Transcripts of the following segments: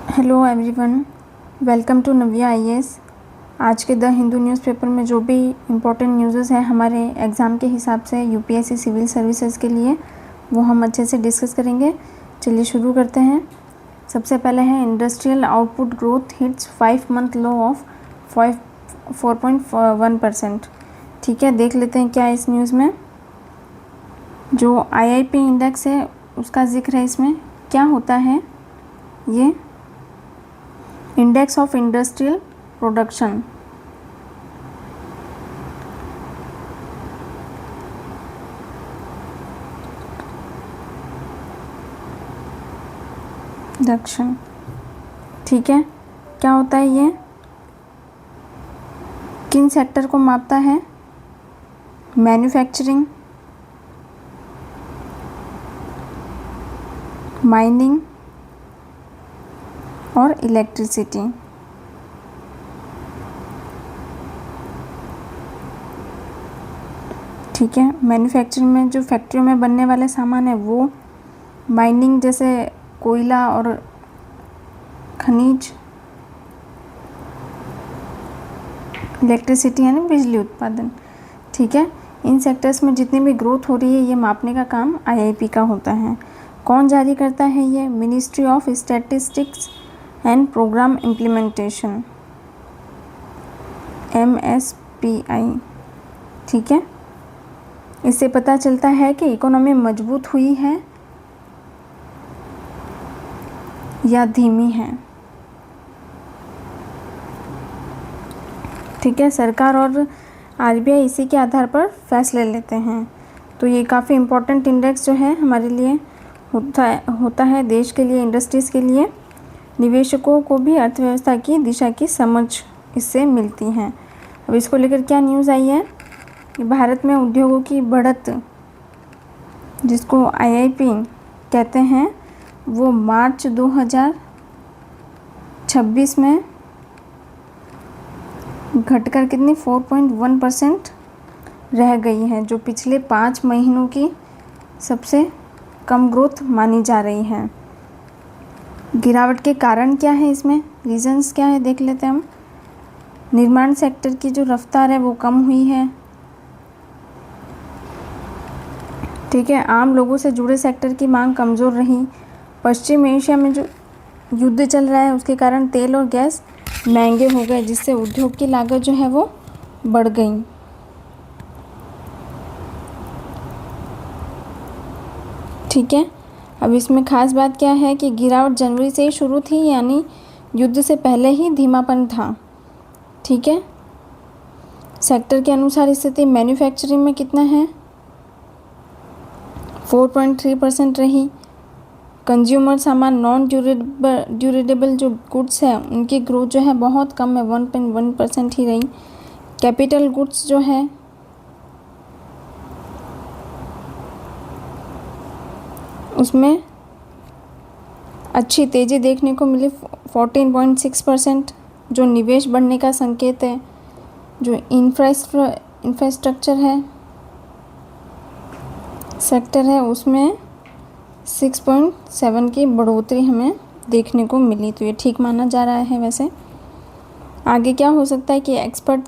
Hello everyone, welcome to Navya IAS. आज के the Hindu newspaper में जो भी इम्पोर्टेंट न्यूज़ हैं हमारे एग्ज़ाम के हिसाब से यूपीएससी सिविल सर्विसेज के लिए, वो हम अच्छे से डिस्कस करेंगे। चलिए शुरू करते हैं। सबसे पहले है industrial output growth hits 5 month low of 4.1%। ठीक है, देख लेते हैं क्या है इस न्यूज़ में। जो आईआईपी इंडेक्स है उसका जिक्र है इसमें। क्या होता है ये? Index of industrial production. Production, ठीक है। क्या होता है ये? किन सेक्टर को मापता है? मैन्युफैक्चरिंग, माइनिंग और इलेक्ट्रिसिटी। ठीक है, मैन्युफैक्चरिंग में जो फैक्ट्रियों में बनने वाले सामान है वो, माइनिंग जैसे कोयला और खनिज, इलेक्ट्रिसिटी यानी बिजली उत्पादन। ठीक है, इन सेक्टर्स में जितनी भी ग्रोथ हो रही है ये मापने का काम आईआईपी का होता है। कौन जारी करता है ये? Ministry of statistics and programme implementation, MSPI। ठीक है, इससे पता चलता है कि इकोनॉमी मजबूत हुई है या धीमी है। ठीक है, सरकार और आरबीआई इसी के आधार पर फैसले लेते हैं। तो ये काफ़ी इम्पोर्टेंट इंडेक्स जो है हमारे लिए होता है देश के लिए, इंडस्ट्रीज़ के लिए। निवेशकों को भी अर्थव्यवस्था की दिशा की समझ इससे मिलती है। अब इसको लेकर क्या न्यूज़ आई है कि भारत में उद्योगों की बढ़त, जिसको आईआईपी कहते हैं, वो मार्च 2026 में घटकर कितनी 4.1% रह गई है, जो पिछले 5 महीनों की सबसे कम ग्रोथ मानी जा रही है। गिरावट के कारण क्या है, इसमें रीजंस क्या है देख लेते हैं हम। निर्माण सेक्टर की जो रफ्तार है वो कम हुई है। ठीक है, आम लोगों से जुड़े सेक्टर की मांग कमज़ोर रही। पश्चिम एशिया में जो युद्ध चल रहा है उसके कारण तेल और गैस महंगे हो गए, जिससे उद्योग की लागत जो है वो बढ़ गई। ठीक है, अब इसमें ख़ास बात क्या है कि गिरावट जनवरी से ही शुरू थी, यानी युद्ध से पहले ही धीमापन था। ठीक है, सेक्टर के अनुसार स्थिति मैन्युफैक्चरिंग में कितना है? 4.3% रही। कंज्यूमर सामान, नॉन ड्यूरेबल जो गुड्स है उनकी ग्रोथ जो है बहुत कम है, 1.1% ही रही। कैपिटल गुड्स जो है उसमें अच्छी तेज़ी देखने को मिली, 14.6%, जो निवेश बढ़ने का संकेत है। जो इंफ्रास्ट्रक्चर है सेक्टर है उसमें 6.7 की बढ़ोतरी हमें देखने को मिली, तो ये ठीक माना जा रहा है। वैसे आगे क्या हो सकता है कि एक्सपर्ट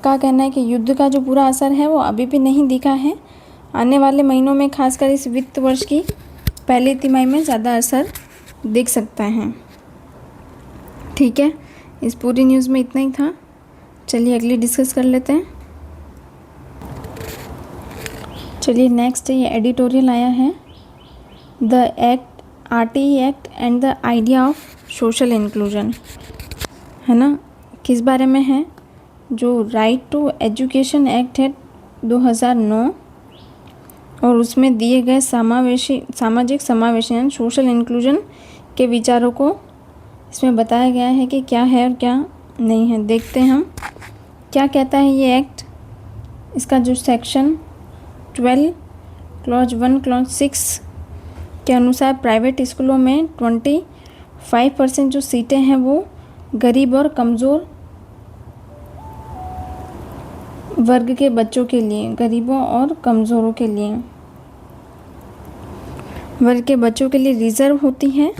का कहना है कि युद्ध का जो पूरा असर है वो अभी भी नहीं दिखा है। आने वाले महीनों में, खासकर इस वित्त वर्ष की पहली तिमाही में ज़्यादा असर दिख सकता है। ठीक है, इस पूरी न्यूज़ में इतना ही था। चलिए अगली डिस्कस कर लेते हैं। चलिए नेक्स्ट ये एडिटोरियल आया है, the act, RTE act and the idea of social inclusion, है ना। किस बारे में है? जो राइट टू एजुकेशन एक्ट है 2009, और उसमें दिए गए सामाजिक समावेशन यानी सोशल इंक्लूजन के विचारों को इसमें बताया गया है कि क्या है और क्या नहीं है। देखते हैं हम क्या कहता है ये एक्ट। इसका जो सेक्शन 12 क्लॉज 1 क्लॉज 6 के अनुसार प्राइवेट स्कूलों में 25% जो सीटें हैं वो गरीब और कमज़ोर वर्ग के बच्चों के लिए, गरीबों और कमज़ोरों के लिए, वर्ग के बच्चों के लिए रिज़र्व होती हैं।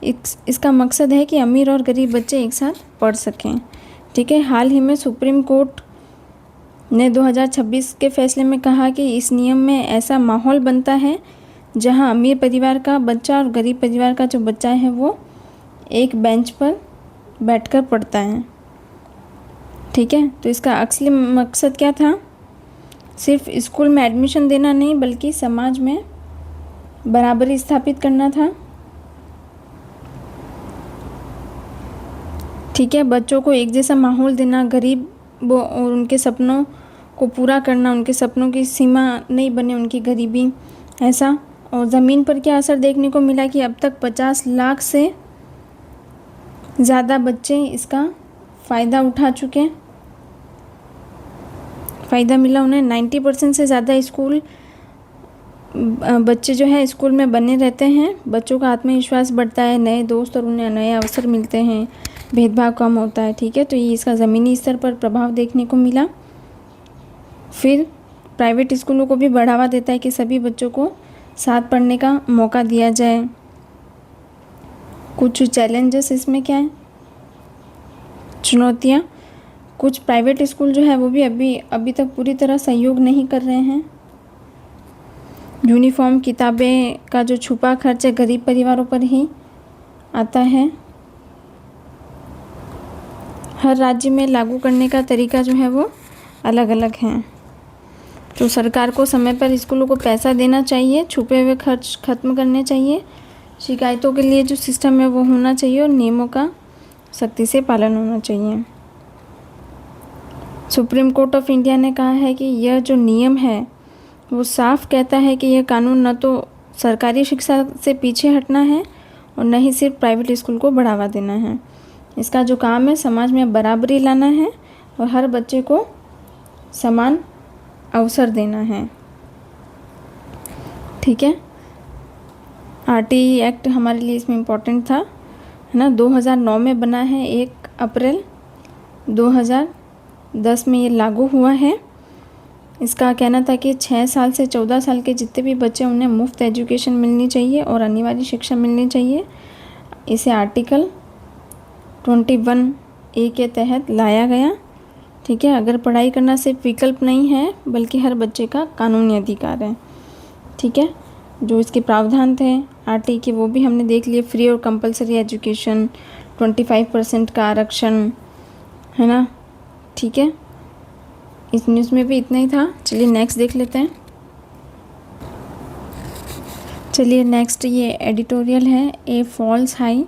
इसका मकसद है कि अमीर और गरीब बच्चे एक साथ पढ़ सकें। ठीक है, हाल ही में सुप्रीम कोर्ट ने 2026 के फैसले में कहा कि इस नियम में ऐसा माहौल बनता है जहां अमीर परिवार का बच्चा और गरीब परिवार का जो बच्चा है वो एक बेंच पर बैठकर पढ़ता है। ठीक है, तो इसका असली मकसद क्या था? सिर्फ स्कूल में एडमिशन देना नहीं बल्कि समाज में बराबरी स्थापित करना था। ठीक है, बच्चों को एक जैसा माहौल देना, गरीब और उनके सपनों को पूरा करना, उनके सपनों की सीमा नहीं बने उनकी गरीबी, ऐसा। और ज़मीन पर क्या असर देखने को मिला कि अब तक 50 लाख से ज़्यादा बच्चे इसका फ़ायदा उठा चुके हैं, फ़ायदा मिला उन्हें। 90% से ज़्यादा स्कूल बच्चे जो है स्कूल में बने रहते हैं। बच्चों का आत्मविश्वास बढ़ता है, नए दोस्त और उन्हें नए अवसर मिलते हैं, भेदभाव कम होता है। ठीक है, तो ये इसका ज़मीनी स्तर पर प्रभाव देखने को मिला। फिर प्राइवेट स्कूलों को भी बढ़ावा देता है कि सभी बच्चों को साथ पढ़ने का मौका दिया जाए। कुछ चैलेंजेस इसमें क्या है, चुनौतियाँ? कुछ प्राइवेट स्कूल जो है वो भी अभी तक पूरी तरह सहयोग नहीं कर रहे हैं। यूनिफॉर्म, किताबें का जो छुपा खर्च है गरीब परिवारों पर ही आता है। हर राज्य में लागू करने का तरीका जो है वो अलग अलग है। तो सरकार को समय पर स्कूलों को पैसा देना चाहिए, छुपे हुए खर्च खत्म करने चाहिए, शिकायतों के लिए जो सिस्टम है वो होना चाहिए और नियमों का सख्ती से पालन होना चाहिए। सुप्रीम कोर्ट ऑफ इंडिया ने कहा है कि यह जो नियम है वो साफ कहता है कि यह कानून न तो सरकारी शिक्षा से पीछे हटना है और न ही सिर्फ प्राइवेट स्कूल को बढ़ावा देना है। इसका जो काम है समाज में बराबरी लाना है और हर बच्चे को समान अवसर देना है। ठीक है, आरटीई एक्ट हमारे लिए इसमें इम्पोर्टेंट था, है ना। 2009 में बना है, 1 अप्रैल 2010 में ये लागू हुआ है। इसका कहना था कि 6 साल से 14 साल के जितने भी बच्चे उन्हें मुफ्त एजुकेशन मिलनी चाहिए और अनिवार्य शिक्षा मिलनी चाहिए। इसे आर्टिकल 21A के तहत लाया गया। ठीक है, अगर पढ़ाई करना सिर्फ विकल्प नहीं है बल्कि हर बच्चे का कानूनी अधिकार है। ठीक है, जो इसके प्रावधान थे आरटीई के वो भी हमने देख लिए। फ्री और कंपलसरी एजुकेशन, 25% का आरक्षण, है ना। ठीक है, इस न्यूज़ में भी इतना ही था। चलिए नेक्स्ट देख लेते हैं। चलिए नेक्स्ट ये एडिटोरियल है, ए फॉल्स हाई।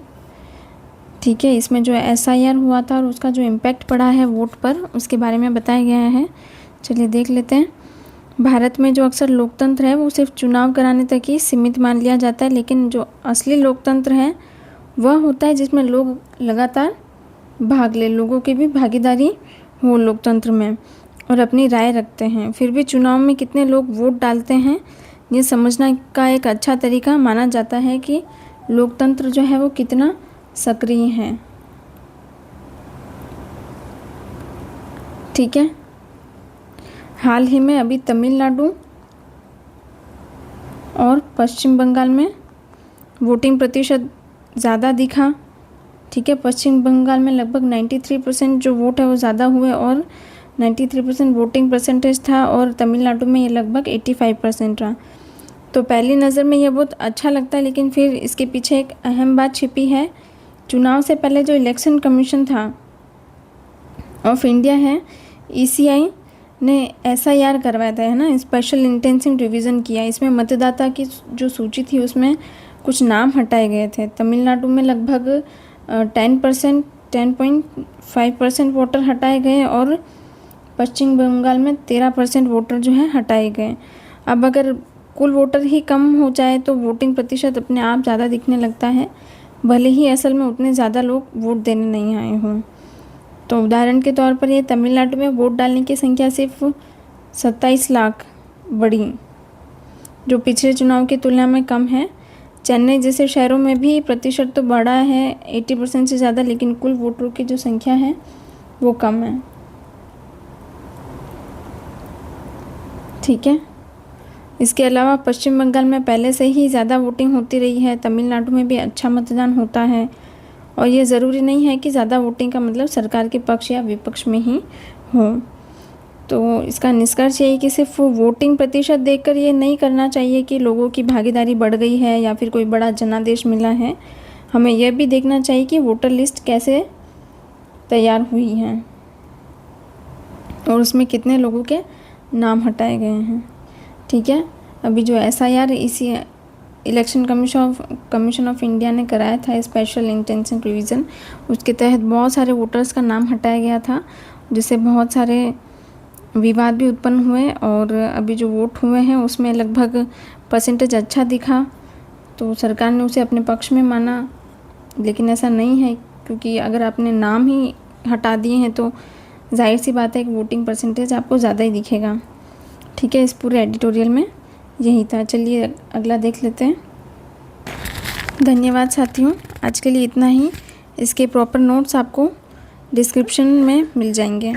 ठीक है, इसमें जो एसआईआर हुआ था और उसका जो इम्पैक्ट पड़ा है वोट पर, उसके बारे में बताया गया है। चलिए देख लेते हैं। भारत में जो अक्सर लोकतंत्र है वो सिर्फ चुनाव कराने तक ही सीमित मान लिया जाता है, लेकिन जो असली लोकतंत्र है वह होता है जिसमें लोग लगातार भाग ले, लोगों की भी भागीदारी हो लोकतंत्र में और अपनी राय रखते हैं। फिर भी चुनाव में कितने लोग वोट डालते हैं ये समझना का एक अच्छा तरीका माना जाता है कि लोकतंत्र जो है वो कितना सक्रिय है। ठीक है, हाल ही में अभी तमिलनाडु और पश्चिम बंगाल में वोटिंग प्रतिशत ज़्यादा दिखा। ठीक है, पश्चिम बंगाल में लगभग 93% जो वोट है वो ज़्यादा हुए और 93% वोटिंग परसेंटेज था और तमिलनाडु में ये लगभग 85% रहा। तो पहली नज़र में ये बहुत अच्छा लगता है, लेकिन फिर इसके पीछे एक अहम बात छिपी है। चुनाव से पहले जो इलेक्शन कमीशन था ऑफ इंडिया है, ECI ने SIR करवाया था, है ना, स्पेशल इंटेंसिव रिवीजन किया। इसमें मतदाता की जो सूची थी उसमें कुछ नाम हटाए गए थे। तमिलनाडु में लगभग 10.5% वोटर हटाए गए और पश्चिम बंगाल में 13% वोटर जो है हटाए गए। अब अगर कुल वोटर ही कम हो जाए तो वोटिंग प्रतिशत अपने आप ज़्यादा दिखने लगता है, भले ही असल में उतने ज़्यादा लोग वोट देने नहीं आए हों। तो उदाहरण के तौर पर ये तमिलनाडु में वोट डालने की संख्या सिर्फ 27 लाख बढ़ी, जो पिछले चुनाव की तुलना में कम है। चेन्नई जैसे शहरों में भी प्रतिशत तो बढ़ा है 80% से ज़्यादा, लेकिन कुल वोटरों की जो संख्या है वो कम है। ठीक है, इसके अलावा पश्चिम बंगाल में पहले से ही ज़्यादा वोटिंग होती रही है, तमिलनाडु में भी अच्छा मतदान होता है, और ये ज़रूरी नहीं है कि ज़्यादा वोटिंग का मतलब सरकार के पक्ष या विपक्ष में ही हो। तो इसका निष्कर्ष यही कि सिर्फ वोटिंग प्रतिशत देखकर ये नहीं करना चाहिए कि लोगों की भागीदारी बढ़ गई है या फिर कोई बड़ा जनादेश मिला है। हमें यह भी देखना चाहिए कि वोटर लिस्ट कैसे तैयार हुई है और उसमें कितने लोगों के नाम हटाए गए हैं। ठीक है, अभी जो SIR इसी इलेक्शन कमीशन ऑफ इंडिया ने कराया था, स्पेशल इंटेंशन रिवीजन, उसके तहत बहुत सारे वोटर्स का नाम हटाया गया था, जिससे बहुत सारे विवाद भी उत्पन्न हुए। और अभी जो वोट हुए हैं उसमें लगभग परसेंटेज अच्छा दिखा, तो सरकार ने उसे अपने पक्ष में माना। लेकिन ऐसा नहीं है, क्योंकि अगर आपने नाम ही हटा दिए हैं तो जाहिर सी बात है कि वोटिंग परसेंटेज आपको ज़्यादा ही दिखेगा। ठीक है, इस पूरे एडिटोरियल में यही था। चलिए अगला देख लेते हैं। धन्यवाद साथियों, आज के लिए इतना ही। इसके प्रॉपर नोट्स आपको डिस्क्रिप्शन में मिल जाएंगे।